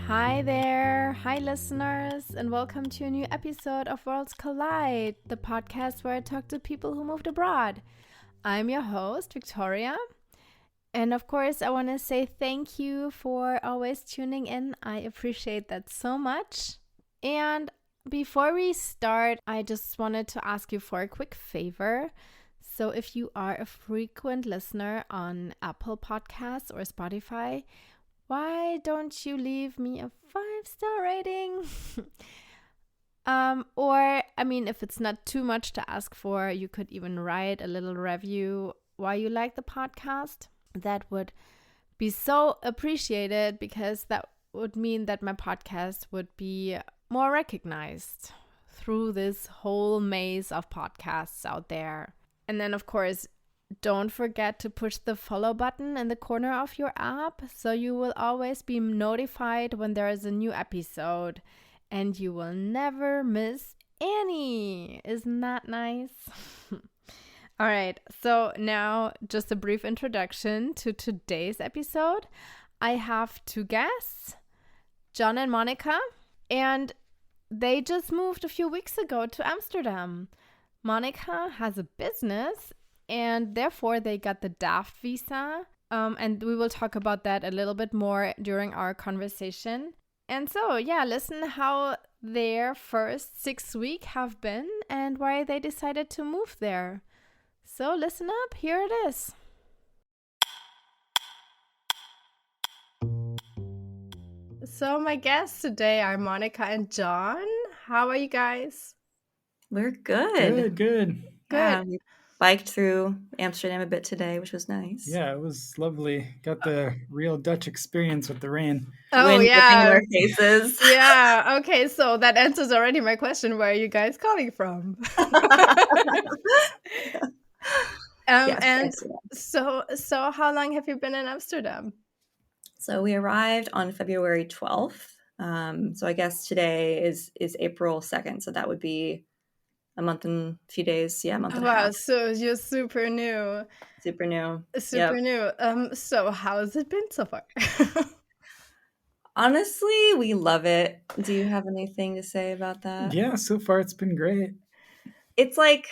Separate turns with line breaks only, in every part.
Hi there, hi listeners, and welcome to a new episode of Worlds Collide, the podcast where I talk to people who moved abroad. I'm your host, Victoria, and of course, I want to say thank you for always tuning in. I appreciate that so much. And before we start, I just wanted to ask you for a quick favor. So, if you are a frequent listener on Apple Podcasts or Spotify, why don't you leave me a 5-star rating? If it's not too much to ask for, you could even write a little review why you like the podcast. That would be so appreciated because that would mean that my podcast would be more recognized through this whole maze of podcasts out there. And then, of course, don't forget to push the follow button in the corner of your app so you will always be notified when there is a new episode and you will never miss any. Isn't that nice? All right, so now just a brief introduction to today's episode. I have two guests, John and Monica, and they just moved a few weeks ago to Amsterdam. Monica has a business and therefore they got the DAFT visa. And we will talk about that a little bit more during our conversation. And so, listen how their first 6 weeks have been and why they decided to move there. So listen up, here it is. So my guests today are Monica and John. How are you guys?
We're good.
Good.
Yeah, we biked through Amsterdam a bit today, which was nice.
Yeah, it was lovely. Got the real Dutch experience with the rain.
Wind whipping in our faces.
Yeah, okay, so that answers already my question. Where are you guys calling from? So how long have you been in Amsterdam?
So we arrived on February 12th. So I guess today is April 2nd. So that would be a month and a few days. Yeah, a month and a half.
Wow, so you're super new.
Super new.
So how has it been so far?
Honestly, we love it. Do you have anything to say about that?
Yeah, so far it's been great.
It's like,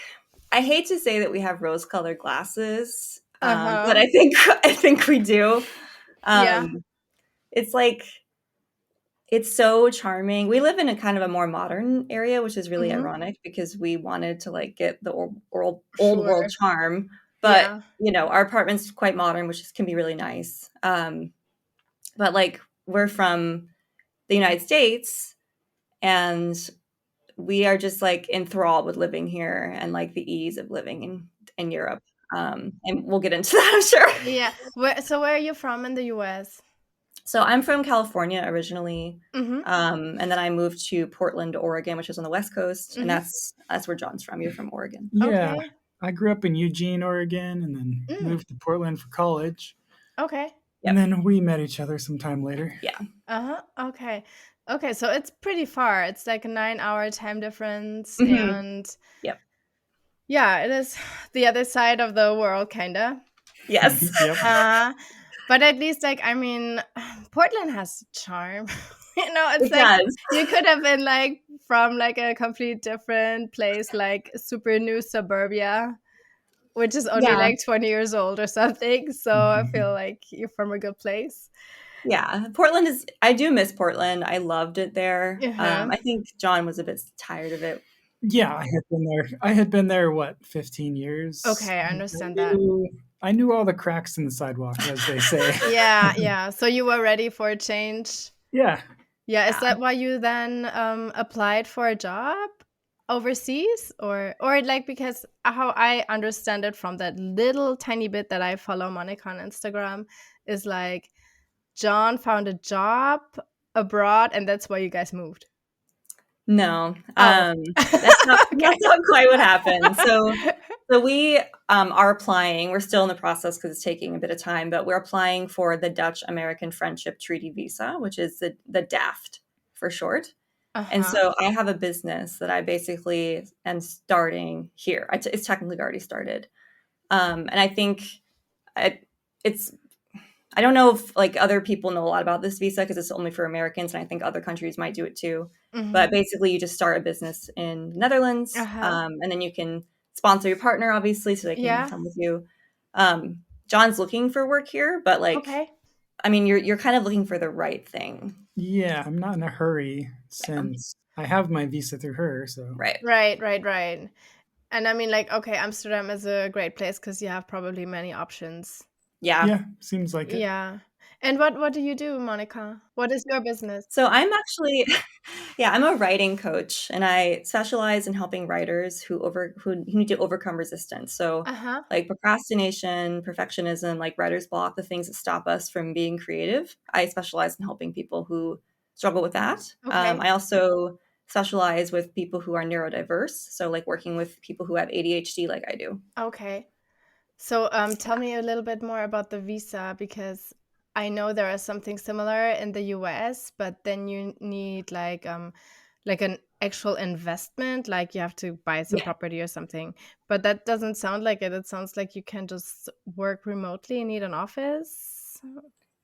I hate to say that we have rose-colored glasses, but I think we do. It's like, it's so charming. We live in a kind of a more modern area, which is really ironic because we wanted to like get the old world charm. But, our apartment's quite modern, which can be really nice. But like, we're from the United States and we are just like enthralled with living here and like the ease of living in Europe. And we'll get into that, I'm sure.
Yeah. Where are you from in the US?
So I'm from California originally. And then I moved to Portland, Oregon, which is on the West Coast. And that's where John's from. You're from Oregon.
Yeah. Okay. I grew up in Eugene, Oregon, and then moved to Portland for college.
Okay.
And then we met each other sometime later.
Yeah.
Okay, so it's pretty far. It's like a 9-hour time difference. And yeah, it is the other side of the world, kind of.
Yes.
But at least, Portland has charm. It's
it does.
You could have been like from like a completely different place, like super new suburbia, which is only like 20 years old or something. So I feel like you're from a good place.
Yeah, I do miss Portland. I loved it there. I think John was a bit tired of it.
Yeah, I had been there, 15 years?
Okay, I understand that.
I knew all the cracks in the sidewalk, as they say.
Yeah. So you were ready for a change?
Yeah.
Yeah, is that why you then applied for a job overseas? Or like, because how I understand it from that little tiny bit that I follow Monica on Instagram is like, John found a job abroad and that's why you guys moved.
No, that's not quite what happened. So we are applying. We're still in the process because it's taking a bit of time, but we're applying for the Dutch-American Friendship Treaty Visa, which is the DAFT for short. And so I have a business that I basically am starting here. It's technically already started. And I think I don't know if like other people know a lot about this visa because it's only for Americans, and I think other countries might do it too. But basically, you just start a business in Netherlands, and then you can sponsor your partner, obviously, so they can come with you. John's looking for work here, but like, I mean, you're kind of looking for the right thing.
Yeah, I'm not in a hurry since I have my visa through her. So
Right. And I mean, like, okay, Amsterdam is a great place because you have probably many options.
Yeah, seems like it.
Yeah. And what do you do, Monica? What is your business?
So I'm actually, I'm a writing coach, and I specialize in helping writers who need to overcome resistance. So like procrastination, perfectionism, like writer's block, the things that stop us from being creative. I specialize in helping people who struggle with that. I also specialize with people who are neurodiverse. So like working with people who have ADHD like I do.
Okay. So tell me a little bit more about the visa, because I know there is something similar in the US, but then you need like an actual investment, like you have to buy some property or something. But that doesn't sound like it. It sounds like you can just work remotely and need an office.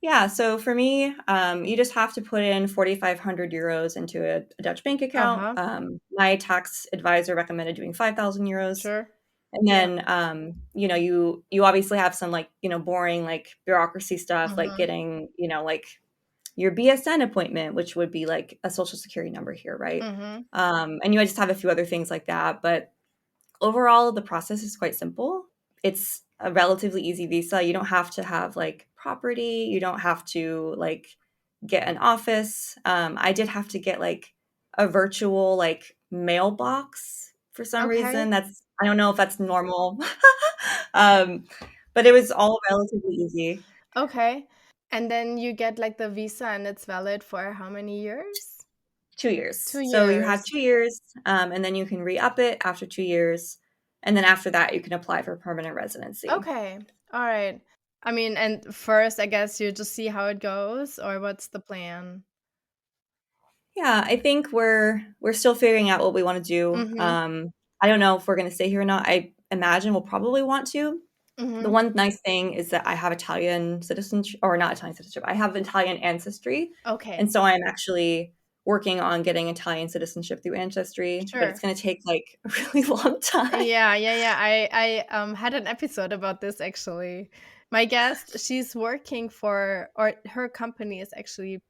Yeah, so for me, you just have to put in 4,500 euros into a Dutch bank account. My tax advisor recommended doing 5,000 euros.
Sure.
And then, you obviously have some like, boring like bureaucracy stuff, like getting, like your BSN appointment, which would be like a social security number here, right? And you just have a few other things like that. But overall, the process is quite simple. It's a relatively easy visa. You don't have to have like property. You don't have to like get an office. I did have to get like a virtual like mailbox for some reason. I don't know if that's normal. But it was all relatively easy.
Okay. And then you get like the visa and it's valid for how many years?
2 years.
2
So you have
years.
2 years, and then you can re-up it after 2 years. And then after that, you can apply for permanent residency.
Okay. All right. I mean, and first, I guess you just see how it goes, or what's the plan?
Yeah, I think we're still figuring out what we want to do. I don't know if we're going to stay here or not. I imagine we'll probably want to. The one nice thing is that I have Italian citizenship, or not Italian citizenship. I have Italian ancestry.
Okay.
And so I'm actually working on getting Italian citizenship through ancestry, but it's going to take like a really long time.
Yeah. I had an episode about this actually. My guest, she's working for, or her company is actually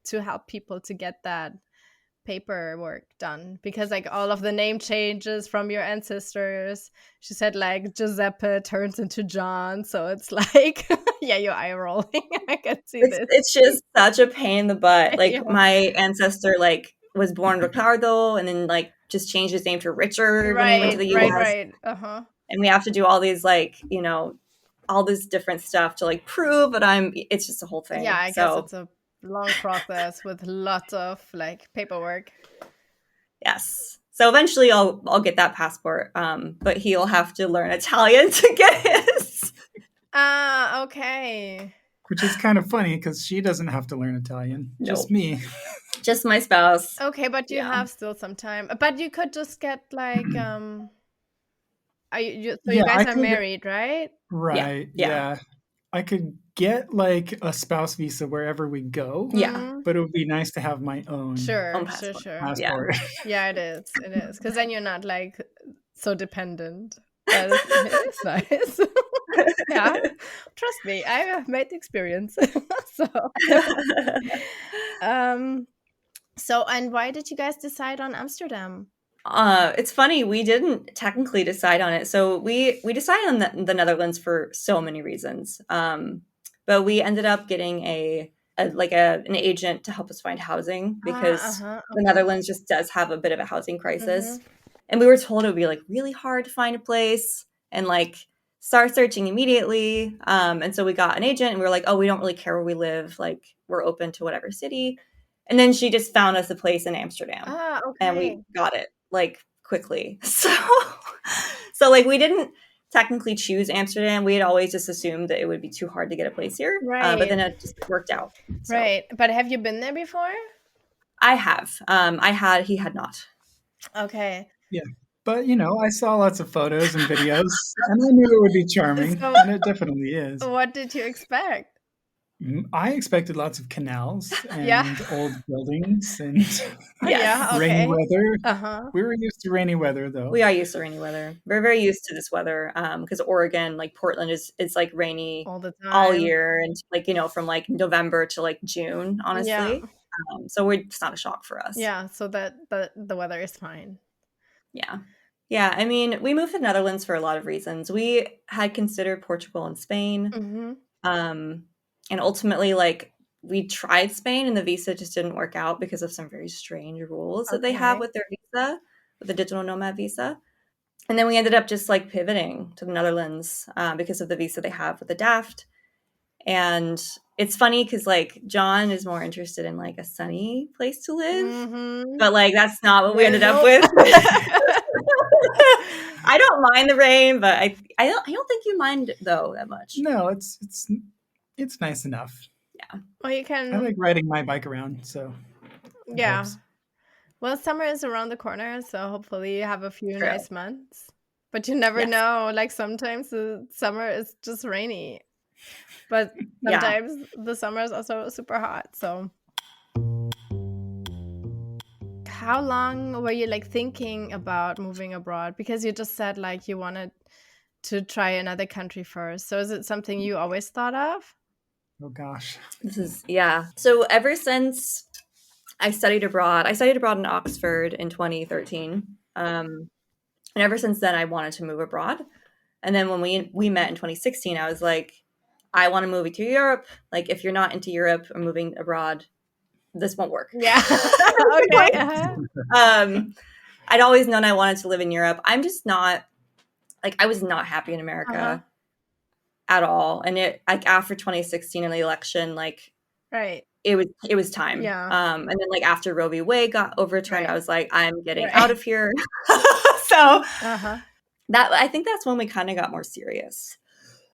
to help people to get that paperwork done, because like all of the name changes from your ancestors, she said like Giuseppe turns into John, so it's like yeah, you're eye rolling. I can see this.
It's just such a pain in the butt. Like my ancestor like was born Ricardo and then like just changed his name to Richard when he went to the US.
Right.
And we have to do all these like, all this different stuff to like prove that it's just a whole thing.
Yeah, I guess it's a long process with lots of like paperwork.
Yes. So eventually I'll get that passport. But he'll have to learn Italian to get his.
Okay.
Which is kind of funny because she doesn't have to learn Italian. Nope. Just me.
Just my spouse.
Okay, but you have still some time. But you could just get like you guys are married, right?
Right. Yeah. I could get like a spouse visa wherever we go.
Yeah.
But it would be nice to have my own
passport.
Yeah, it is. Because then you're not like so dependent. But it's nice. Yeah. Trust me, I have made the experience. So and why did you guys decide on Amsterdam?
It's funny, we didn't technically decide on it. So we decided on the Netherlands for so many reasons. But we ended up getting an agent to help us find housing because the Netherlands just does have a bit of a housing crisis. And we were told it would be like really hard to find a place and like start searching immediately. And so we got an agent and we were like, oh, we don't really care where we live. Like we're open to whatever city. And then she just found us a place in Amsterdam and we got it like quickly. So like we didn't technically choose Amsterdam. We had always just assumed that it would be too hard to get a place here. But then it just worked out. So.
Right. But have you been there before?
I have. He had not.
Okay.
Yeah. But, I saw lots of photos and videos and I knew it would be charming. And it definitely is.
What did you expect?
I expected lots of canals and old buildings and rainy weather. We were used to rainy weather, though.
We are used to rainy weather. We're very used to this weather because Oregon, like Portland, it's like rainy
all the time,
all year, and like from like November to like June, honestly. So it's not a shock for us.
Yeah, so that the weather is fine.
Yeah. I mean, we moved to the Netherlands for a lot of reasons. We had considered Portugal and Spain. And ultimately, like, we tried Spain and the visa just didn't work out because of some very strange rules that they have with their visa, with the digital nomad visa. And then we ended up just like pivoting to the Netherlands because of the visa they have with the DAFT. And it's funny because like John is more interested in like a sunny place to live, but like that's not what we ended up with. I don't mind the rain, but I don't think you mind though that much.
No, it's nice enough.
Yeah.
Well, you can.
I like riding my bike around, so
yeah. Well, summer is around the corner, so hopefully you have a few nice months. But you never know. Like sometimes the summer is just rainy, but sometimes the summer is also super hot. So, how long were you like thinking about moving abroad? Because you just said like you wanted to try another country first. So is it something you always thought of?
Oh gosh.
So ever since I studied abroad in Oxford in 2013. And ever since then I wanted to move abroad. And then when we met in 2016, I was like, I want to move to Europe. Like if you're not into Europe or moving abroad, this won't work.
Yeah. Okay.
I'd always known I wanted to live in Europe. I'm just not like, I was not happy in America at all. And it like after 2016 and the election, like it was time. And then like after Roe v. Wade got overturned, I was like, I'm getting out of here. So that I think that's when we kind of got more serious.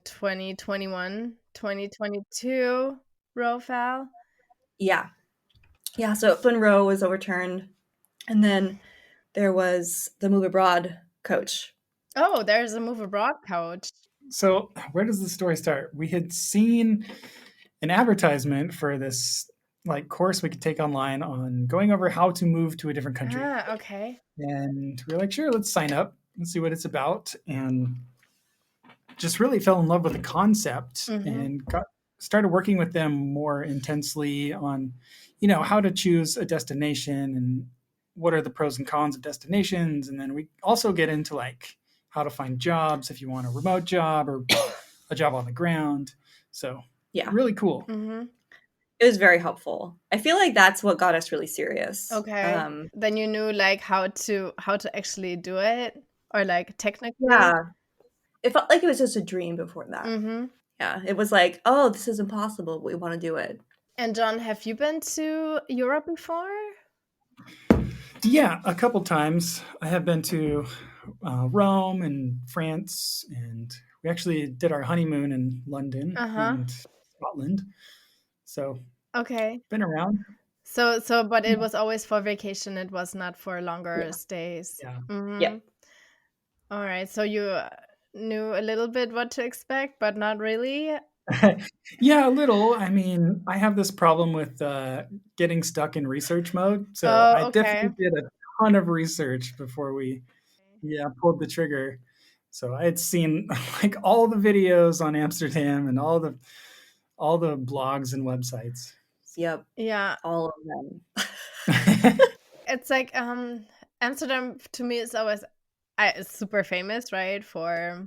2021, 2022, Roe fell.
Yeah. So when Roe was overturned, and then there was the Move Abroad coach.
Oh, there's a Move Abroad coach.
So where does the story start? We had seen an advertisement for this like course we could take online on going over how to move to a different country.
Okay.
And we were like, sure, let's sign up and see what it's about. And just really fell in love with the concept and started working with them more intensely on, how to choose a destination and what are the pros and cons of destinations. And then we also get into like how to find jobs if you want a remote job or a job on the ground. So really cool.
It was very helpful. I feel like that's what got us really serious.
Okay. Then you knew like how to actually do it, or like technically.
Yeah. It felt like it was just a dream before that. Yeah. It was like, oh, this is impossible, but we want to do it.
And John, have you been to Europe before?
Yeah, a couple times. I have been to Rome and France, and we actually did our honeymoon in London and Scotland. So been around.
So, but it was always for vacation. It was not for longer stays.
Yeah.
All right. So you knew a little bit what to expect, but not really.
Yeah, a little. I mean, I have this problem with getting stuck in research mode. So I definitely did a ton of research before we pulled the trigger. So I had seen like all the videos on Amsterdam and all the blogs and websites.
Yep.
Yeah.
All of them.
It's like Amsterdam to me is always it's super famous, right? For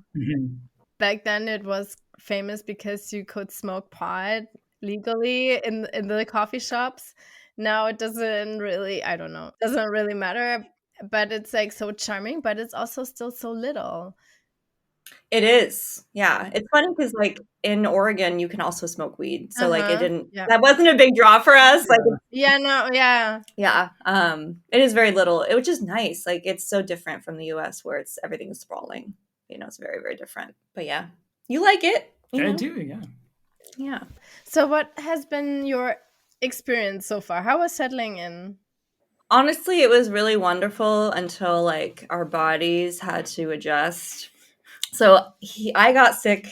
back then it was famous because you could smoke pot legally in the coffee shops. Now it doesn't really, I don't know, doesn't really matter, but it's like so charming, but it's also still so little.
It is. Yeah. It's funny because like in Oregon, you can also smoke weed. So like it didn't, that wasn't a big draw for us. Like,
Yeah.
It is very little, which is nice. Like it's so different from the US where everything is sprawling. It's very, very different. But yeah, you like it.
I do. Yeah.
Yeah.
So what has been your experience so far? How was settling in?
Honestly, it was really wonderful until like our bodies had to adjust. So I got sick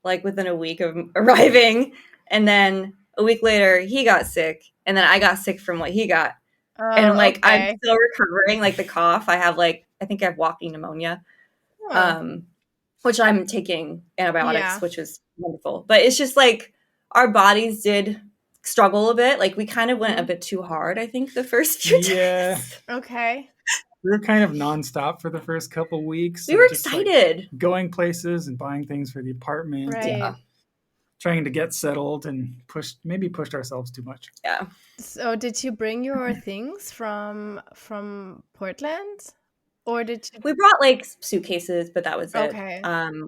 like within a week of arriving, And then a week later, he got sick. And then I got sick from what he got. And like,
okay.
I'm still recovering, like the cough. I have like, I think I have walking pneumonia, which I'm taking antibiotics, which is wonderful. But it's just like our bodies did struggle a bit. Like we kind of went a bit too hard, I think, the first few days.
Okay.
We were kind of nonstop for the first couple weeks.
We were excited.
Like, going places and buying things for the apartment.
Right.
Yeah. Trying to get settled and pushed ourselves too much.
Yeah.
So did you bring your things from Portland? Or did you?
We brought like suitcases, but that was it.
Okay.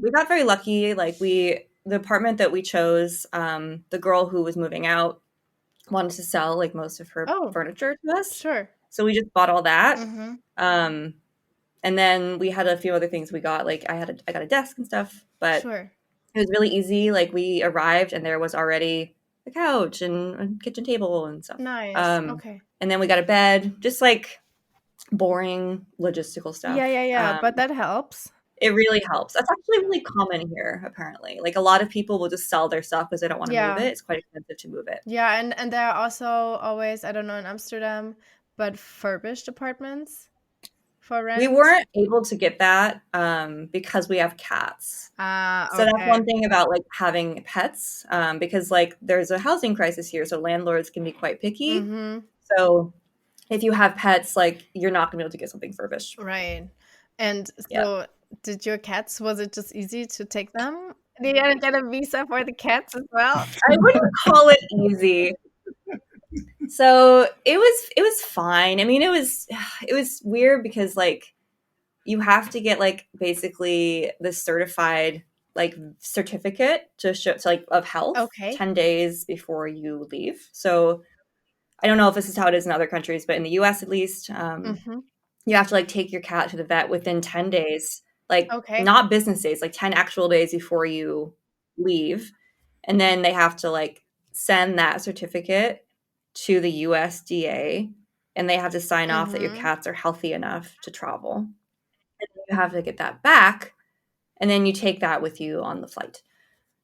We got very lucky. Like the apartment that we chose, the girl who was moving out wanted to sell like most of her furniture to us.
Sure.
So we just bought all that. And then we had a few other things we got. Like I got a desk and stuff, but it was really easy. Like we arrived and there was already a couch and a kitchen table and stuff.
Nice. Okay.
And then we got a bed, just like boring logistical stuff.
Yeah. But that helps.
It really helps. That's actually really common here, apparently. Like a lot of people will just sell their stuff because they don't want to move it. It's quite expensive to move it.
Yeah, and there are also always, I don't know, in Amsterdam, but furbished apartments for rent.
We weren't able to get that because we have cats. So that's one thing about like having pets because like there's a housing crisis here, so landlords can be quite picky. So if you have pets, like you're not gonna be able to get something furbished.
Right. And so did your cats, was it just easy to take them? Did you get a visa for the cats as well?
I wouldn't call it easy. So it was fine. I mean, it was weird because like you have to get like basically the certified like certificate to show like of health 10 days before you leave. So I don't know if this is how it is in other countries, but in the US at least, you have to like take your cat to the vet within 10 days, like not business days, like 10 actual days before you leave. And then they have to like send that certificate to the USDA and they have to sign off that your cats are healthy enough to travel. And you have to get that back and then you take that with you on the flight.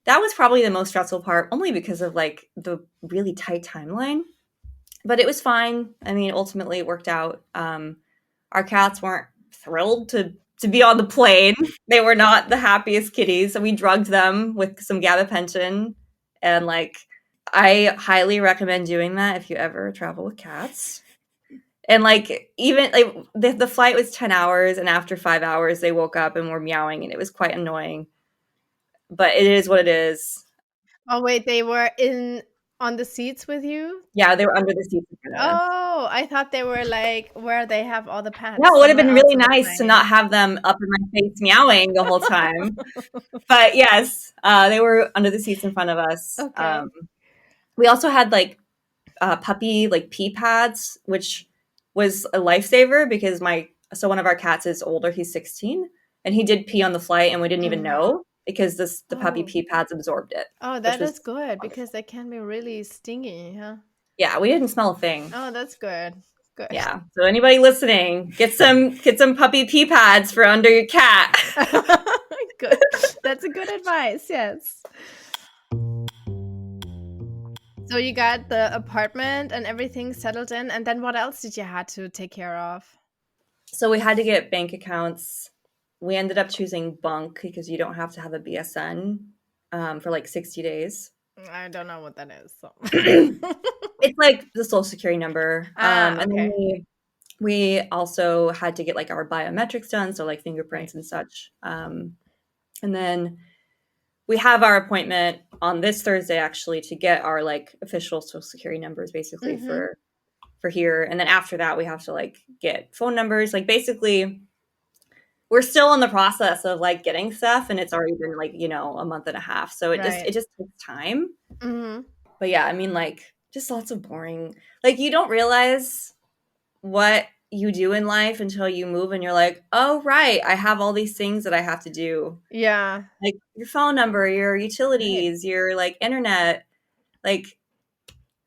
That was probably the most stressful part, only because of like the really tight timeline. But it was fine. I mean, ultimately it worked out. Our cats weren't thrilled to be on the plane. They were not the happiest kitties. So we drugged them with some gabapentin. And like, I highly recommend doing that if you ever travel with cats. And like, even like the flight was 10 hours. And after 5 hours, they woke up and were meowing. And it was quite annoying. But it is what it is.
Oh, wait, they were on the seats with you?
Yeah, they were under the seats.
Oh, I thought they were like where they have all the pets.
No, it would have been really nice to not have them up in my face meowing the whole time. But yes, they were under the seats in front of us. Okay. We also had like puppy like pee pads, which was a lifesaver because one of our cats is older. He's 16 and he did pee on the flight and we didn't even know because the puppy pee pads absorbed it.
Oh, that is good because they can be really stingy, huh?
Yeah, we didn't smell a thing.
Oh, that's good. Good.
Yeah. So anybody listening, get some puppy pee pads for under your cat.
Good. That's a good advice. Yes. So you got the apartment and everything settled in, and then what else did you have to take care of?
So we had to get bank accounts. We ended up choosing Bunk because you don't have to have a BSN for like 60 days.
I don't know what that is. So.
It's like the social security number. And then we also had to get like our biometrics done. So like fingerprints and such. And then we have our appointment on this Thursday actually to get our like official social security numbers basically for here. And then after that, we have to like get phone numbers. Like basically we're still in the process of like getting stuff and it's already been like, a month and a half. So it just takes time. But yeah, I mean like just lots of boring, like you don't realize what you do in life until you move and you're like, oh, right, I have all these things that I have to do.
Yeah.
Like your phone number, your utilities, your like internet, like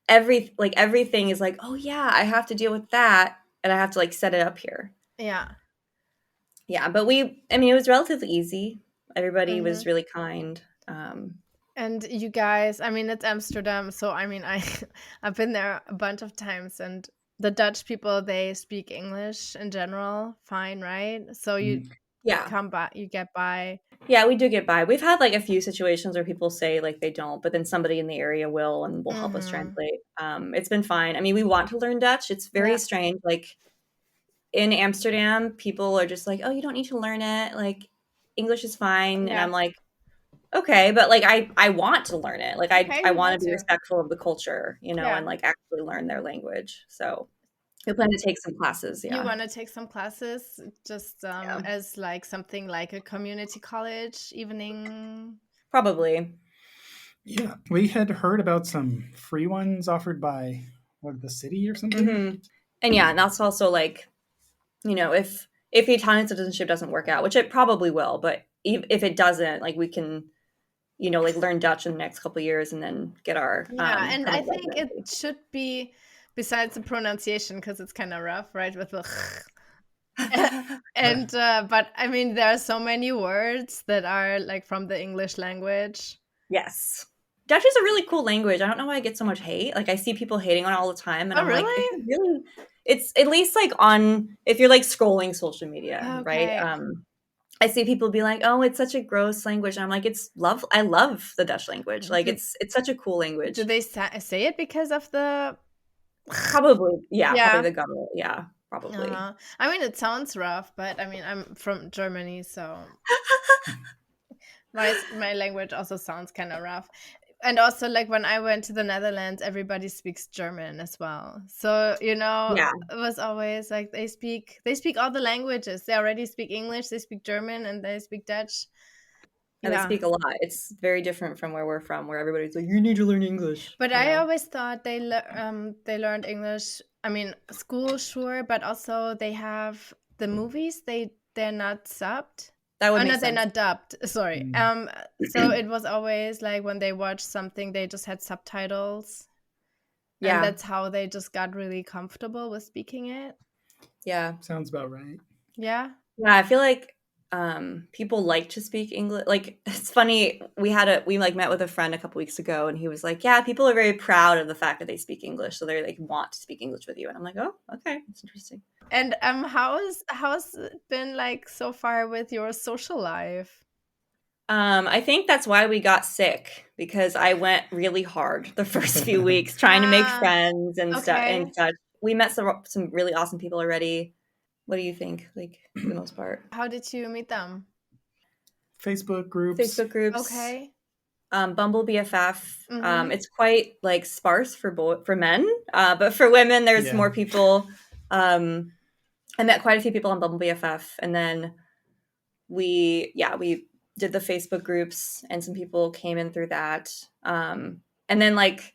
everything is like, oh yeah, I have to deal with that and I have to like set it up here.
Yeah.
Yeah, but it was relatively easy. Everybody was really kind.
And you guys, I mean, it's Amsterdam, so I mean, I've been there a bunch of times, and the Dutch people, they speak English in general, fine, right? So you come by, you get by.
Yeah, we do get by. We've had like a few situations where people say like they don't, but then somebody in the area will and will help us translate. It's been fine. I mean, we want to learn Dutch. It's very strange. Like in Amsterdam, people are just like, "Oh, you don't need to learn it. Like English is fine." And I'm like, "Okay, but like I want to learn it. Like I want to be respectful of the culture, you know, and like actually learn their language." So we plan to take some classes.
You want to take some classes just as like something like a community college evening?
Probably.
Yeah, we had heard about some free ones offered by the city or something.
And yeah, and that's also like, you know, if the Italian citizenship doesn't work out, which it probably will, but if it doesn't, like we can, you know, like learn Dutch in the next couple of years and then get our
and I think it should be, besides the pronunciation, because it's kind of rough, right, with the and but I mean, there are so many words that are like from the English language.
Yes, Dutch is a really cool language. I don't know why I get so much hate. Like I see people hating on it all the time, and I'm
really?
like, it's at least like on, if you're like scrolling social media, right? I see people be like, "Oh, it's such a gross language." And I'm like, I love the Dutch language. Like it's such a cool language.
Do they say it because of the
probably probably the government. Yeah, probably.
I mean, it sounds rough, but I mean, I'm from Germany, so my language also sounds kind of rough. And also, like when I went to the Netherlands, everybody speaks German as well. So, you know, it was always like they speak all the languages. They already speak English, they speak German, and they speak Dutch.
And they speak a lot. It's very different from where we're from, where everybody's like, you need to learn English.
But I always thought they learned English. I mean, school, sure, but also they have the movies. They're not subbed.
That would make sense.
They're not dubbed. Sorry. So it was always like when they watched something, they just had subtitles. Yeah. And that's how they just got really comfortable with speaking it.
Yeah.
Sounds about right.
Yeah.
Yeah, I feel like people like to speak English. Like it's funny, we like met with a friend a couple weeks ago, and he was like, yeah, people are very proud of the fact that they speak English, so they like want to speak English with you. And I'm like, oh, okay, that's interesting.
And how's it been like so far with your social life?
I think that's why we got sick, because I went really hard the first few weeks trying to make friends and stuff and such. We met some really awesome people already. What do you think, like, for the most part?
How did you meet them?
Facebook groups.
Okay.
Bumblebeeff. It's quite like sparse for men, but for women, there's more people. I met quite a few people on Bumblebeeff, and then we did the Facebook groups, and some people came in through that. And then like,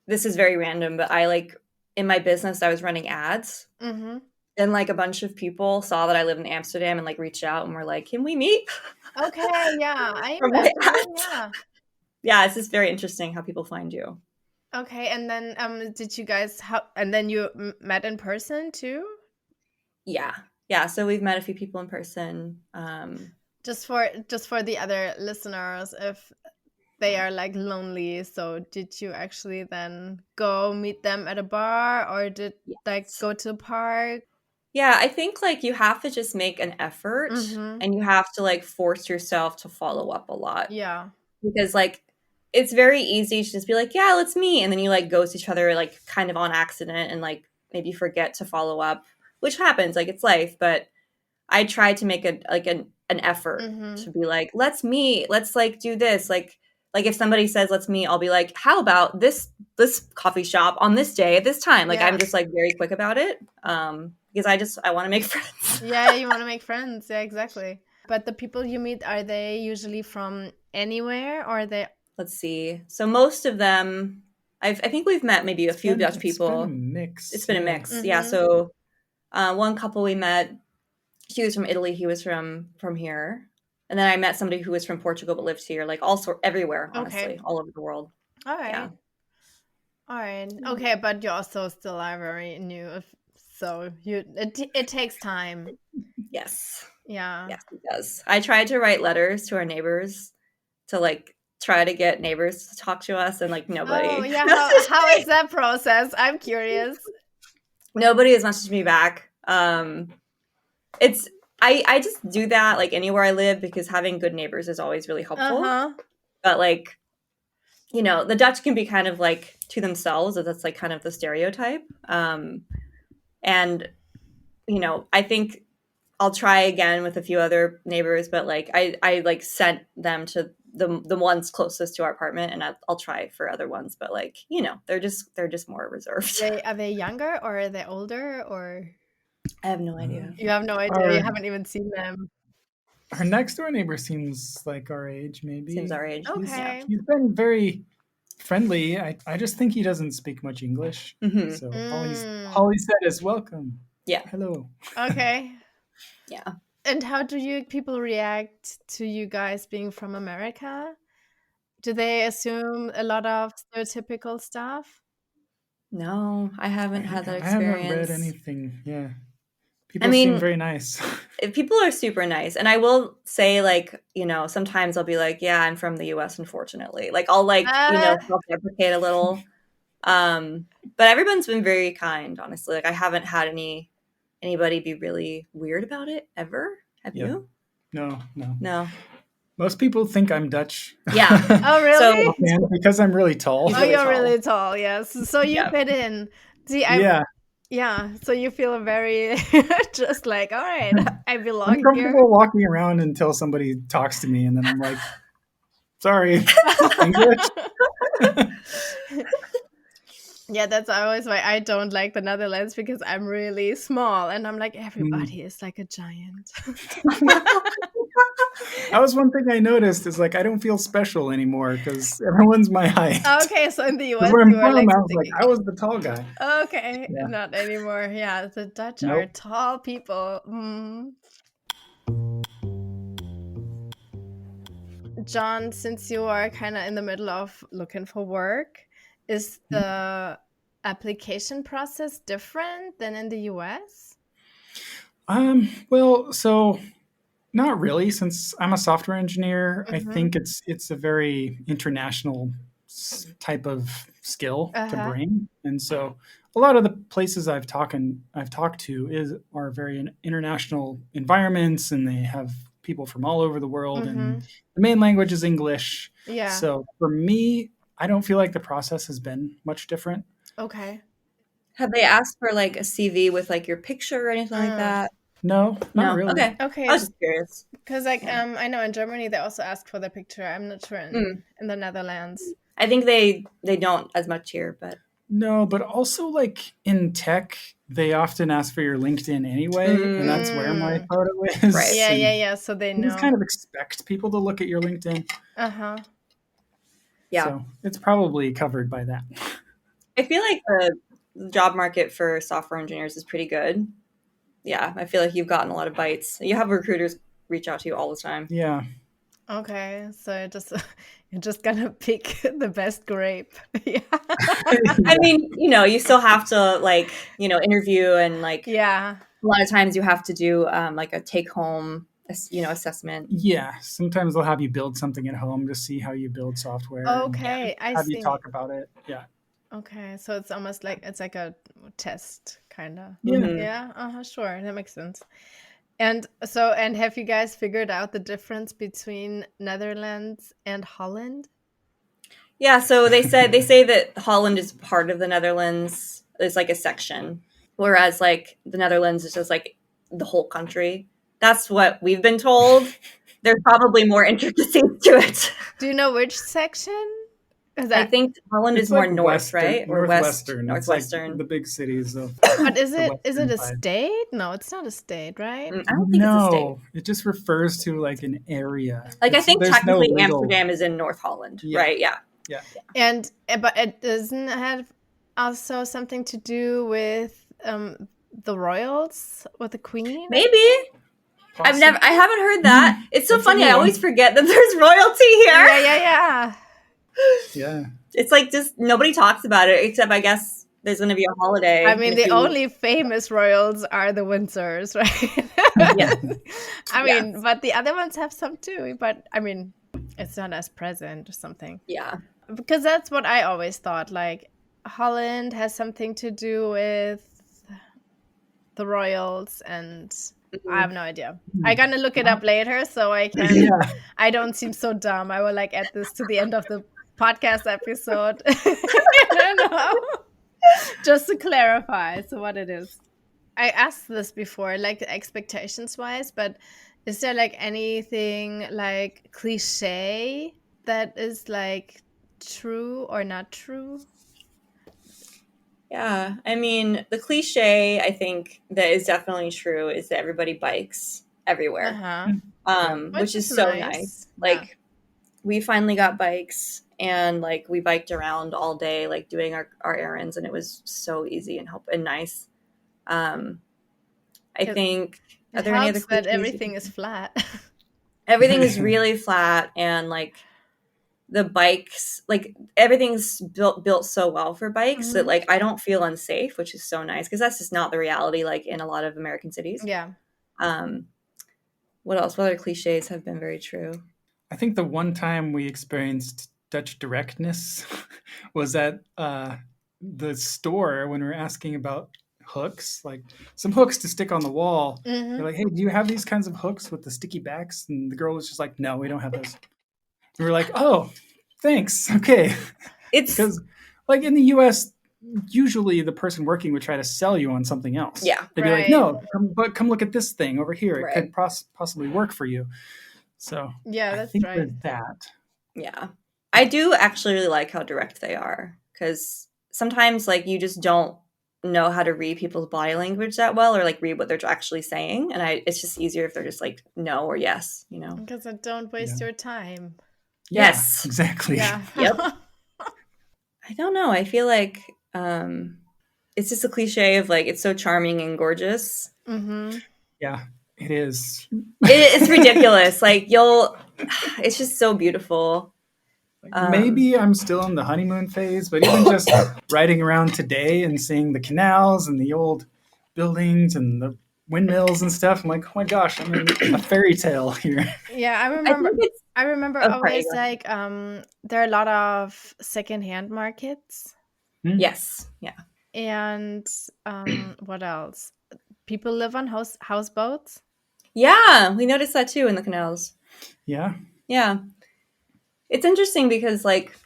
this is very random, but I like in my business, I was running ads. And like a bunch of people saw that I live in Amsterdam and like reached out and were like, "Can we meet?"
Okay, yeah,
yeah, it's just very interesting how people find you.
Okay, and then did you guys and then you met in person too?
Yeah. So we've met a few people in person.
Just for the other listeners, if they are like lonely, so did you actually then go meet them at a bar, or did like go to a park?
Yeah, I think like you have to just make an effort, and you have to like force yourself to follow up a lot.
Yeah.
Because like it's very easy to just be like, yeah, let's meet, and then you like ghost each other like kind of on accident and like maybe forget to follow up, which happens, like it's life. But I tried to make an effort to be like, let's meet, let's like do this. Like if somebody says let's meet, I'll be like, how about this coffee shop on this day at this time? Like I'm just like very quick about it. Because I want to make friends.
Yeah, you want to make friends. Yeah, exactly. But the people you meet, are they usually from anywhere, or are they?
Let's see. So most of them, I think we've met maybe a few Dutch people. It's been a mix. Yeah. So one couple we met, she was from Italy. He was from here. And then I met somebody who was from Portugal but lives here, like everywhere, honestly, all over the world.
All right. Yeah. All right. Okay, but you also still are very new. So it takes time.
Yes.
Yeah.
Yes, it does. I tried to write letters to our neighbors to like try to get neighbors to talk to us, and like nobody.
Oh yeah, how is that process? I'm curious.
Nobody has messaged me back. It's I just do that like anywhere I live because having good neighbors is always really helpful. But like, you know, the Dutch can be kind of like to themselves, as that's like kind of the stereotype. And you know, I think I'll try again with a few other neighbors, but like I like sent them to the ones closest to our apartment, and I'll try for other ones, but like, you know, they're just more reserved.
Are they younger or are they older, or
I have no idea.
you have no idea? You haven't even seen them.
Our next door neighbor seems like our age, maybe.
Seems our age.
Okay.
He's been very friendly. I just think he doesn't speak much English.
Mm-hmm.
So all he said is welcome.
Yeah.
Hello.
Okay.
Yeah.
And how do you people react to you guys being from America? Do they assume a lot of stereotypical stuff?
No, I haven't had that experience.
I haven't read anything. Yeah. People seem very nice.
People are super nice. And I will say, like, you know, sometimes I'll be like, yeah, I'm from the US, unfortunately. Like, I'll like, you know, self-deprecate a little. But everyone's been very kind, honestly. Like, I haven't had anybody be really weird about it ever. Have you?
No.
Most
people think I'm Dutch.
Yeah.
Oh, really?
So, because I'm really tall.
Oh, you're really tall, yes. So you fit in. See, yeah. So you feel very just like, all right, I belong
I'm comfortable
here.
walking around until somebody talks to me, and then I'm like, sorry, English.
Yeah, that's always why I don't like the Netherlands, because I'm really small and I'm like, everybody is like a giant.
That was one thing I noticed, is like I don't feel special anymore because everyone's my height.
Okay, so in the US,
where I'm
you were
from,
like,
I was like, I was the tall guy.
Okay, not anymore. Yeah, the Dutch are tall people. John, since you are kind of in the middle of looking for work, is the application process different than in the US?
Well, so not really, since I'm a software engineer. I think it's a very international type of skill to bring, and so a lot of the places I've talked to are very international environments, and they have people from all over the world, and the main language is English. Yeah. So for me, I don't feel like the process has been much different.
Okay.
Have they asked for like a CV with like your picture or anything like that?
No, not really.
Okay. I was just curious.
Because like I know in Germany they also ask for the picture. I'm not sure in the Netherlands.
I think they don't as much here, but
no, but also like in tech, they often ask for your LinkedIn anyway, and that's where my photo is.
Right. Yeah. So they know.
You just kind of expect people to look at your LinkedIn.
Yeah.
So it's probably covered by that.
I feel like the job market for software engineers is pretty good. Yeah, I feel like you've gotten a lot of bites. You have recruiters reach out to you all the time.
Yeah.
Okay, so you're just gonna pick the best grape. Yeah.
I mean, you know, you still have to like, you know, interview, and like,
a
lot of times you have to do like a take home, you know, assessment.
Yeah, sometimes they'll have you build something at home to see how you build software.
Okay, I see.
Have you talk about it? Yeah.
Okay, so it's almost like it's like a test, kind of.
Yeah.
Yeah. Sure, that makes sense. And so, have you guys figured out the difference between Netherlands and Holland?
Yeah, so they say that Holland is part of the Netherlands. It's like a section, whereas like the Netherlands is just like the whole country. That's what we've been told. There's probably more intricacies to it.
Do you know which section?
I think Holland is more north, right? Or
northwestern.
Northwestern.
Like the big cities of.
But is it a state? No, it's not a state, right?
I don't think it's a state.
It just refers to like an area.
Like I think technically Amsterdam is in North Holland, right? Yeah.
And but it doesn't have also something to do with the royals, with the queen?
Maybe. I haven't heard that. It's so funny. I always forget that there's royalty here.
Yeah.
Yeah.
It's like just nobody talks about it, except I guess there's going to be a holiday.
I mean, the only famous royals are the Windsors, right?
Yeah.
I mean, but the other ones have some too. But I mean, It's not as present or something.
Yeah.
Because that's what I always thought. Like, Holland has something to do with the royals, and I have no idea. I'm gonna look it up later so I can.
Yeah.
I don't seem so dumb. I will like add this to the end of the podcast episode. I don't know. Just to clarify, so what it is. I asked this before, like expectations wise, but is there like anything like cliche that is like true or not true?
Yeah, I mean, the cliche I think that is definitely true is that everybody bikes everywhere, which is so nice. Like, we finally got bikes, and like we biked around all day, like doing our errands, and it was so easy and nice. I think
it helps that everything is flat.
Everything is really flat, and like the bikes, like everything's built so well for bikes that like I don't feel unsafe, which is so nice because that's just not the reality like in a lot of American cities.
Yeah.
What else? What other cliches have been very true?
I think the one time we experienced Dutch directness was at the store when we were asking about hooks, like some hooks to stick on the wall. They're like, hey, do you have these kinds of hooks with the sticky backs? And the girl was just like, no, we don't have those. And we're like, oh, thanks. Okay. It's because like in the US, usually the person working would try to sell you on something else.
Yeah.
They'd be like, no, come look at this thing over here. It could possibly work for you. So
yeah, that's
I think
right.
That.
Yeah. I do actually really like how direct they are because sometimes like you just don't know how to read people's body language that well or like read what they're actually saying. And it's just easier if they're just like no or yes, you know.
Because I don't waste your time.
Yes.
Yeah, exactly.
Yeah.
Yep. I don't know. I feel like it's just a cliche of like it's so charming and gorgeous.
Yeah, it is.
It's ridiculous. Like it's just so beautiful.
Maybe I'm still in the honeymoon phase, but even just riding around today and seeing the canals and the old buildings and the windmills and stuff, I'm like, oh my gosh, I'm in a fairy tale here.
Yeah, I remember always like there are a lot of secondhand markets.
Yes. Yeah.
And what else? People live on houseboats.
Yeah, we noticed that too in the canals.
Yeah.
Yeah. It's interesting because like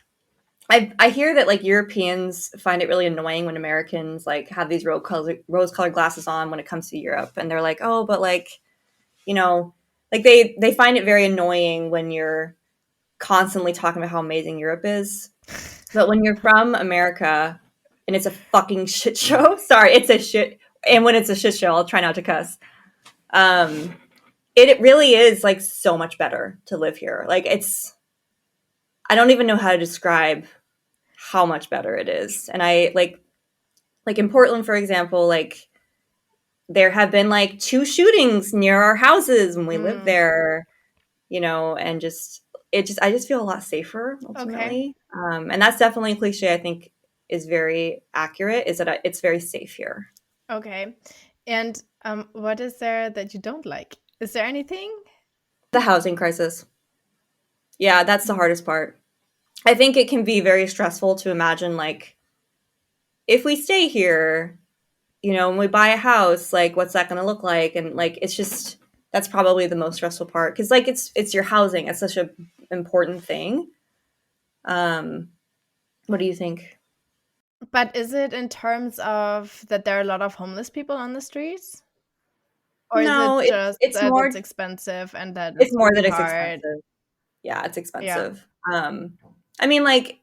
I hear that like Europeans find it really annoying when Americans like have these rose-colored glasses on when it comes to Europe, and they're like, oh, but like, you know, like they find it very annoying when you're constantly talking about how amazing Europe is. But when you're from America and it's a fucking shit show, sorry, it's a shit. And when it's a shit show, I'll try not to cuss. It really is like so much better to live here. Like I don't even know how to describe how much better it is. And I like in Portland, for example, like there have been like 2 shootings near our houses when we lived there, you know, and I just feel a lot safer ultimately. Okay. And that's definitely a cliche I think is very accurate, is that it's very safe here.
Okay. And what is there that you don't like? Is there anything?
The housing crisis. Yeah, that's the hardest part. I think it can be very stressful to imagine, like, if we stay here, you know, when we buy a house, like, what's that going to look like? And, like, it's just, that's probably the most stressful part. Because, like, it's your housing. It's such an important thing. What do you think?
But is it in terms of that there are a lot of homeless people on the streets? Or
no,
is it just
it's
that
more,
it's expensive and that
it's more that it's
hard?
expensive. Yeah, it's expensive. Yeah. I mean, like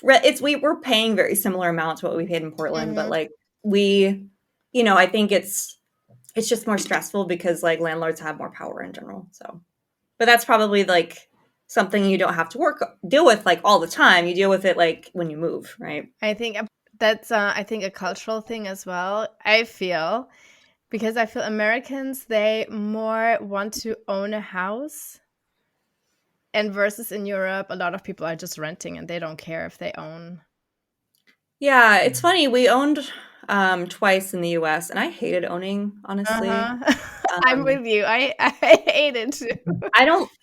we're paying very similar amounts to what we paid in Portland, but like you know, I think it's just more stressful because like landlords have more power in general. So, but that's probably like something you don't have to deal with like all the time. You deal with it like when you move, right?
I think that's I think a cultural thing as well. I feel because I feel Americans, they more want to own a house. And versus in Europe, a lot of people are just renting and they don't care if they own.
Yeah, it's funny. We owned twice in the US and I hated owning, honestly.
I'm with you. I hate it too.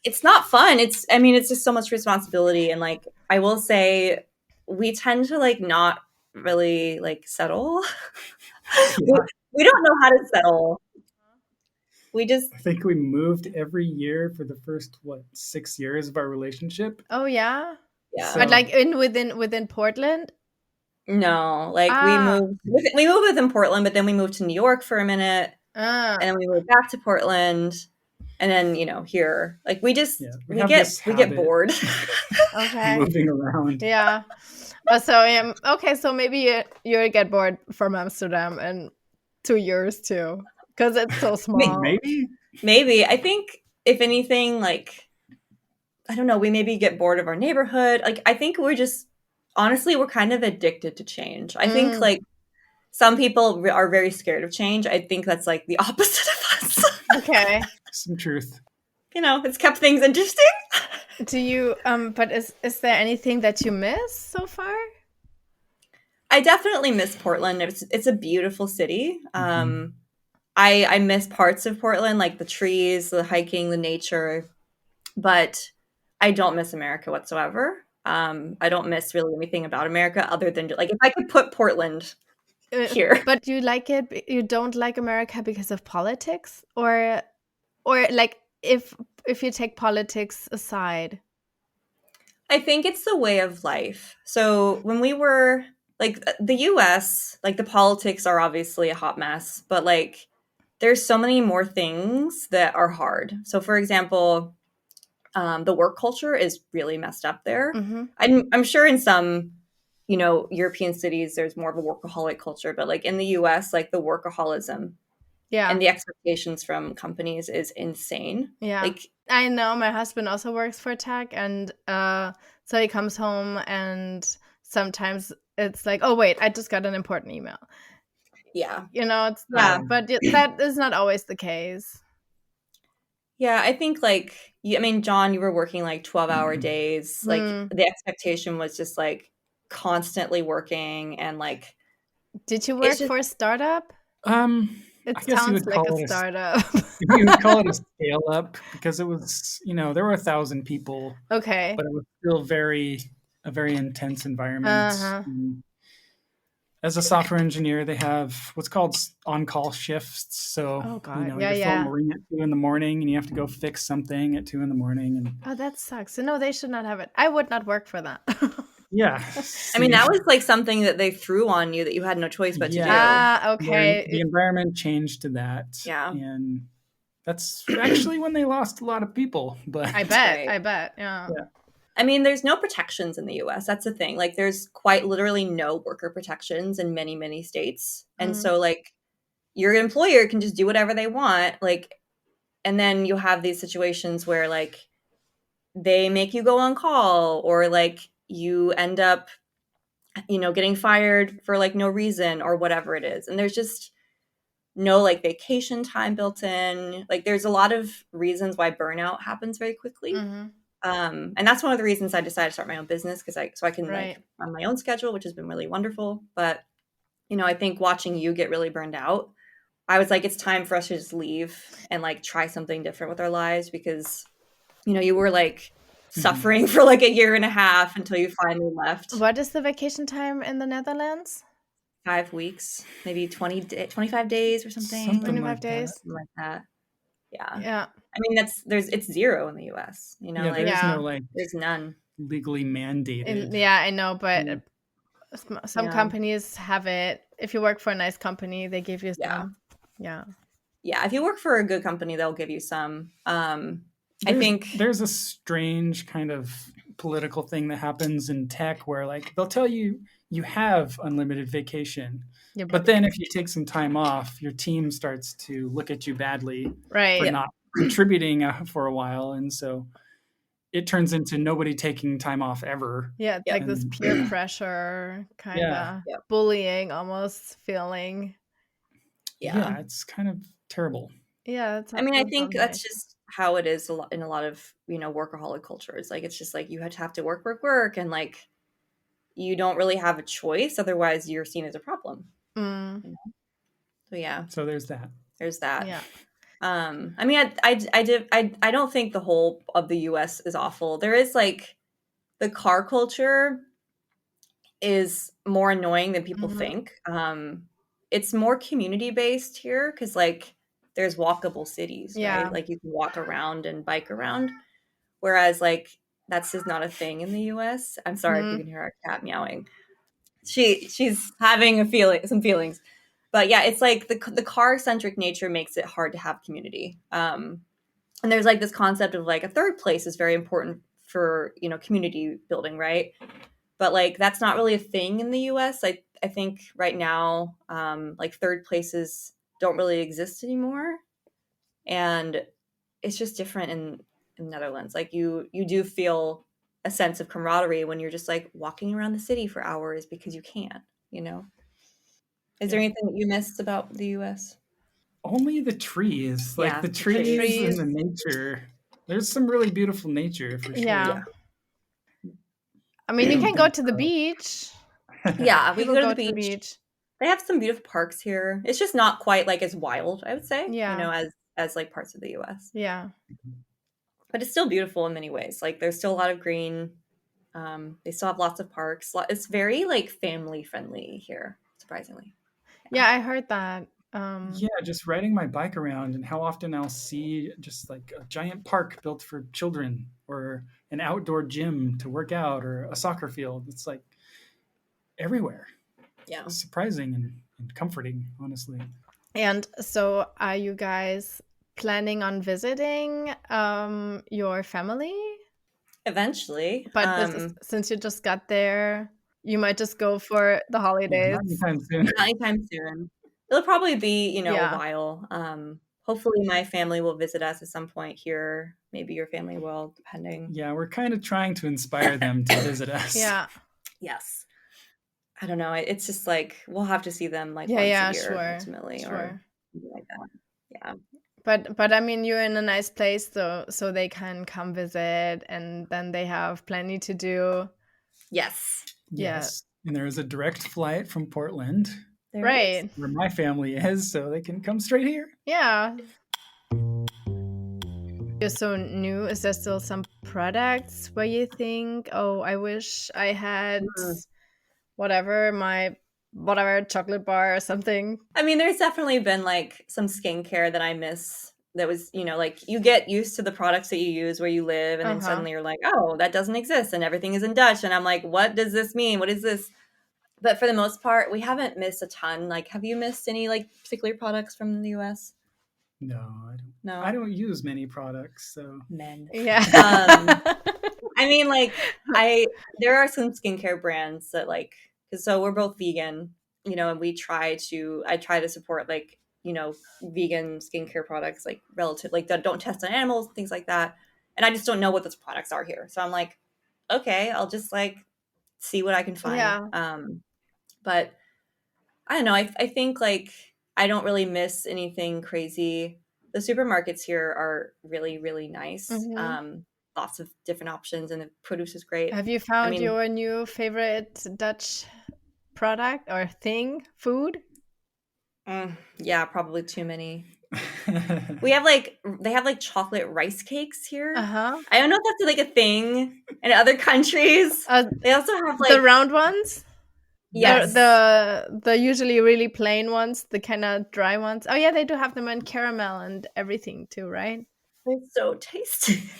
It's not fun. It's just so much responsibility. And like, I will say we tend to like not really like settle. We don't know how to settle. I
think we moved every year for the first 6 years of our relationship.
Oh yeah.
Yeah.
But like within Portland?
No, like we moved within Portland, but then we moved to New York for a minute, and then we moved back to Portland, and then here, like we get bored.
Okay,
moving around.
Yeah. So okay, so maybe you get bored from Amsterdam in 2 years too, because it's so small.
Maybe I think if anything, like I don't know, we maybe get bored of our neighborhood. Like I think honestly, we're kind of addicted to change. I think like some people are very scared of change. I think that's like the opposite of us.
Okay.
Some truth.
It's kept things interesting.
Do you but is there anything that you miss so far?
I definitely miss Portland. It's a beautiful city. I miss parts of Portland, like the trees, the hiking, the nature, but I don't miss America whatsoever. I don't miss really anything about America other than like if I could put Portland here.
But you like it? You don't like America because of politics, or like if you take politics aside?
I think it's the way of life. So when we were like the US, like the politics are obviously a hot mess, but like there's so many more things that are hard. So for example, the work culture is really messed up there. I'm sure in some, European cities, there's more of a workaholic culture, but like in the US, like the workaholism and the expectations from companies is insane.
Yeah.
Like
I know my husband also works for tech, and so he comes home and sometimes it's like, oh wait, I just got an important email.
Yeah.
It's not, but that is not always the case.
Yeah, I think like John, you were working like 12-hour days. Like the expectation was just like constantly working and like.
Did you work for a startup?
It sounds like a startup. You would call it a scale up because it was, there were 1,000 people.
Okay.
But it was still a very intense environment. As a software engineer, they have what's called on-call shifts. So, your phone will ring at 2 in the morning and you have to go fix something at 2 in the morning.
Oh, that sucks. So, no, they should not have it. I would not work for that.
Yeah.
That was like something that they threw on you that you had no choice but to do.
Okay.
The environment changed to that.
Yeah.
And that's actually when they lost a lot of people. But
I bet. Yeah.
There's no protections in the US. That's the thing. Like there's quite literally no worker protections in many, many states. And so like your employer can just do whatever they want. Like, and then you have these situations where like they make you go on call or like you end up, getting fired for like no reason or whatever it is. And there's just no like vacation time built in. Like there's a lot of reasons why burnout happens very quickly. And that's one of the reasons I decided to start my own business because I can like run my own schedule, which has been really wonderful. But, I think watching you get really burned out, I was like, it's time for us to just leave and like try something different with our lives because, you were like suffering for like 1.5 years until you finally left.
What is the vacation time in the Netherlands?
5 weeks, maybe 25 days or something.
25 days.
Something like that. Yeah.
Yeah.
It's 0 in the US, there's none
legally mandated.
I know, but some companies have it. If you work for a nice company, they give you some. Yeah.
If you work for a good company, they'll give you some. I think
there's a strange kind of political thing that happens in tech where like they'll tell you have unlimited vacation. Yeah, but then if you take some time off, your team starts to look at you badly for not contributing for a while. And so it turns into nobody taking time off ever.
Yeah, it's like this peer pressure kind of bullying almost feeling.
Yeah,
it's kind of terrible.
Yeah.
I think that's just how it is in a lot of, workaholic cultures. Like, it's just like you have to work. And like, you don't really have a choice. Otherwise you're seen as a problem. So, yeah.
So there's that.
There's that.
Yeah.
I mean, I don't think the whole of the US is awful. There is like the car culture is more annoying than people think. It's more community based here because like there's walkable cities, right? Like you can walk around and bike around. Whereas like that's just not a thing in the US. I'm sorry if you can hear our cat meowing. She's having some feelings. But yeah, it's like the car centric nature makes it hard to have community. And there's like this concept of like a third place is very important for, you know, community building, right? But like that's not really a thing in the US. I think right now like third places don't really exist anymore. And it's just different in Netherlands. Like you do feel a sense of camaraderie when you're just like walking around the city for hours because you can, you know. Is there anything that you missed about the US?
Only the trees, like the trees and the nature. There's some really beautiful nature for sure.
Yeah. I mean, you can go to the beach.
Yeah, we can go to the beach. They have some beautiful parks here. It's just not quite like as wild, I would say, you know, as like parts of the US.
Yeah.
But it's still beautiful in many ways. Like there's still a lot of green. They still have lots of parks. It's very like family friendly here, surprisingly.
Yeah, I heard that.
Yeah, just riding my bike around and how often I'll see just like a giant park built for children or an outdoor gym to work out or a soccer field. It's like everywhere.
Yeah.
It's surprising and comforting, honestly.
And so are you guys planning on visiting your family?
Eventually.
But since you just got there, you might just go for the holidays.
Not anytime soon.
Not anytime soon. It'll probably be, you know, a while. Hopefully my family will visit us at some point here. Maybe your family will, depending.
Yeah, we're kind of trying to inspire them to visit us.
Yeah.
Yes. I don't know. It's just like we'll have to see them like once a year ultimately, or something like that. Yeah.
But I mean, you're in a nice place, so they can come visit, and then they have plenty to do.
Yes.
Yes. And there is a direct flight from Portland.
Right.
Where my family is, so they can come straight here.
Yeah. You're so new. Is there still some products where you think, oh, I wish I had whatever chocolate bar or something?
I mean, there's definitely been like some skincare that I miss. That was, you know, like you get used to the products that you use where you live, and then suddenly you're like, oh, that doesn't exist, and everything is in Dutch, and I'm like, what does this mean? What is this? But for the most part, we haven't missed a ton. Like, have you missed any like particular products from the US?
No, I don't.
No,
I don't use many products, so
men.
Yeah.
I mean, like, there are some skincare brands that like, because so we're both vegan, you know, and I try to support like, you know, vegan skincare products, like relative, like that don't test on animals, things like that. And I just don't know what those products are here. So I'm like, okay, I'll just like see what I can find.
Yeah.
But I don't know. I think like I don't really miss anything crazy. The supermarkets here are really, really nice. Lots of different options, and the produce is great.
Have you found your new favorite Dutch product or thing, food?
Yeah, probably too many. They have like chocolate rice cakes here. I don't know if that's like a thing in other countries. They also have like
the round ones.
Yes.
The usually really plain ones, the kind of dry ones. Oh yeah, they do have them in caramel and everything too, right?
They're so tasty.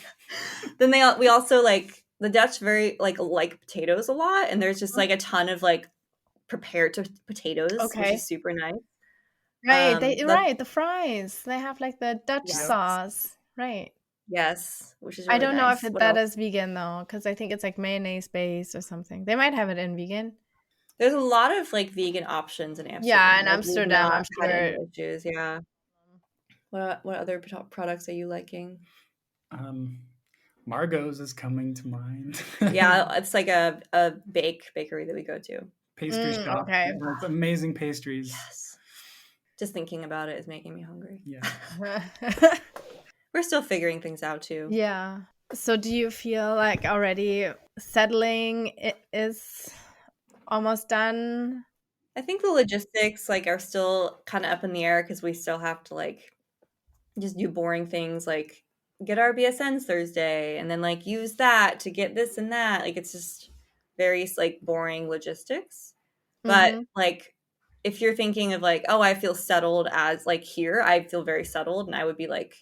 Then we also like the Dutch very like potatoes a lot, and there's just like a ton of like prepared potatoes, which is super nice.
Right, the fries. They have like the Dutch sauce, right?
Yes, which is really
I don't know
nice.
if that is vegan though, because I think it's like mayonnaise based or something. They might have it in vegan.
There's a lot of like vegan options in Amsterdam.
Yeah, in Amsterdam, I'm sure.
Had any issues, yeah. What other products are you liking?
Margot's is coming to mind.
Yeah, it's like a bakery that we go to.
Pastry shop.
Okay.
It's amazing pastries.
Yes. Just thinking about it is making me hungry.
Yeah.
We're still figuring things out too.
Yeah. So do you feel like already settling is almost done?
I think the logistics like are still kind of up in the air because we still have to like just do boring things like get our BSNs Thursday and then like use that to get this and that. Like it's just very like boring logistics. But like if you're thinking of like, oh, I feel settled as like here, I feel very settled, and I would be like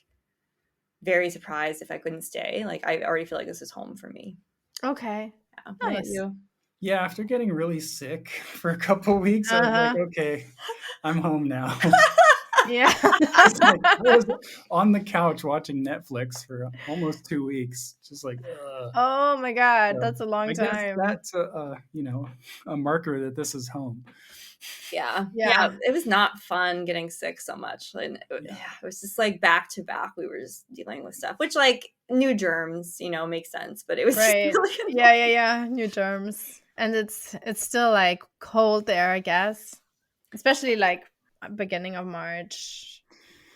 very surprised if I couldn't stay. Like I already feel like this is home for me.
Okay.
Yeah. What about you?
Yeah, after getting really sick for a couple of weeks, I was like, okay, I'm home now.
Yeah.
I was on the couch watching Netflix for almost 2 weeks. Just like,
oh my God, that's a long time.
I guess that's a marker that this is home.
Yeah. It was not fun getting sick so much. And it was just like back to back. We were just dealing with stuff, which like new germs, makes sense. But it was
right.
Just really
new germs, and it's still like cold there, I guess, especially like beginning of March.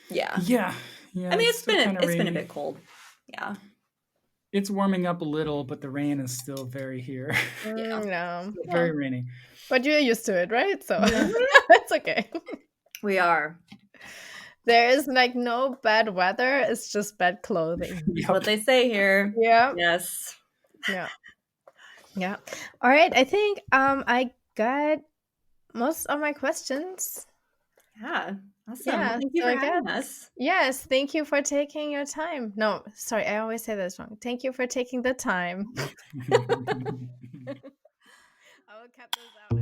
Yeah.
I
mean, it's been a bit cold. Yeah.
It's warming up a little, but the rain is still very here. Very rainy.
But you're used to it, right? So it's okay.
We are.
There is like no bad weather. It's just bad clothing.
That's what they say here.
Yeah.
Yes.
Yeah. Yeah. All right. I think I got most of my questions.
Yeah. Awesome.
Yeah,
thank you for having us.
Yes. Thank you for taking your time. No, sorry. I always say this wrong. Thank you for taking the time. I will cut this out.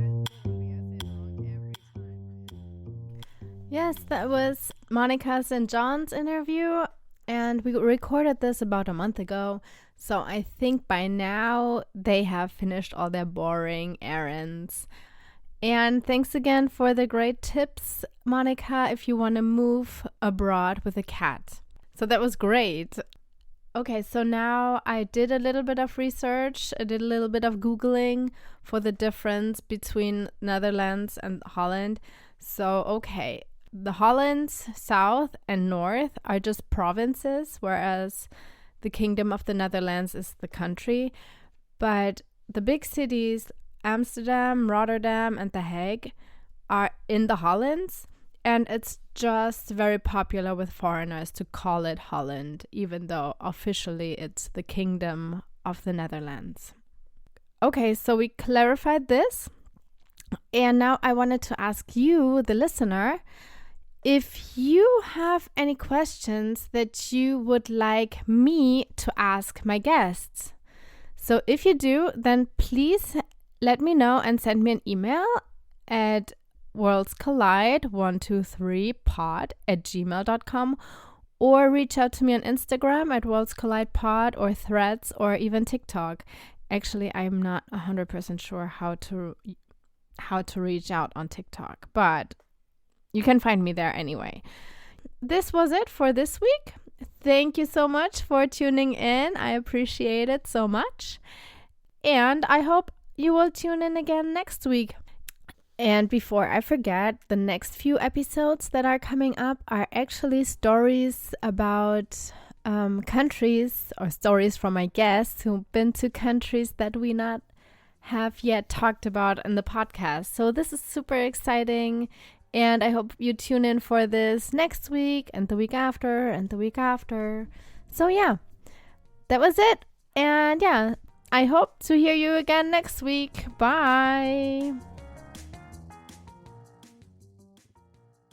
Yes, that was Monica's and John's interview, and we recorded this about a month ago. So I think by now they have finished all their boring errands. And thanks again for the great tips, Monica, if you want to move abroad with a cat. So that was great. Okay, so now I did a little bit of research. I did a little bit of Googling for the difference between Netherlands and Holland. So, okay, the Hollands, south and north, are just provinces, whereas the Kingdom of the Netherlands is the country. But the big cities, Amsterdam, Rotterdam, and The Hague, are in the Hollands, and it's just very popular with foreigners to call it Holland, even though officially it's the Kingdom of the Netherlands. Okay, so we clarified this, and now I wanted to ask you, the listener, if you have any questions that you would like me to ask my guests. So if you do, then please let me know and send me an email at worldscollide123pod@gmail.com, or reach out to me on Instagram at worldscollidepod, or Threads, or even TikTok. Actually, I'm not 100% sure how to reach out on TikTok, but you can find me there anyway. This was it for this week. Thank you so much for tuning in. I appreciate it so much. And I hope you will tune in again next week. And before I forget, the next few episodes that are coming up are actually stories about countries, or stories from my guests who've been to countries that we not have yet talked about in the podcast. So this is super exciting, and I hope you tune in for this next week and the week after and the week after. So yeah, that was it. And yeah, I hope to hear you again next week. Bye.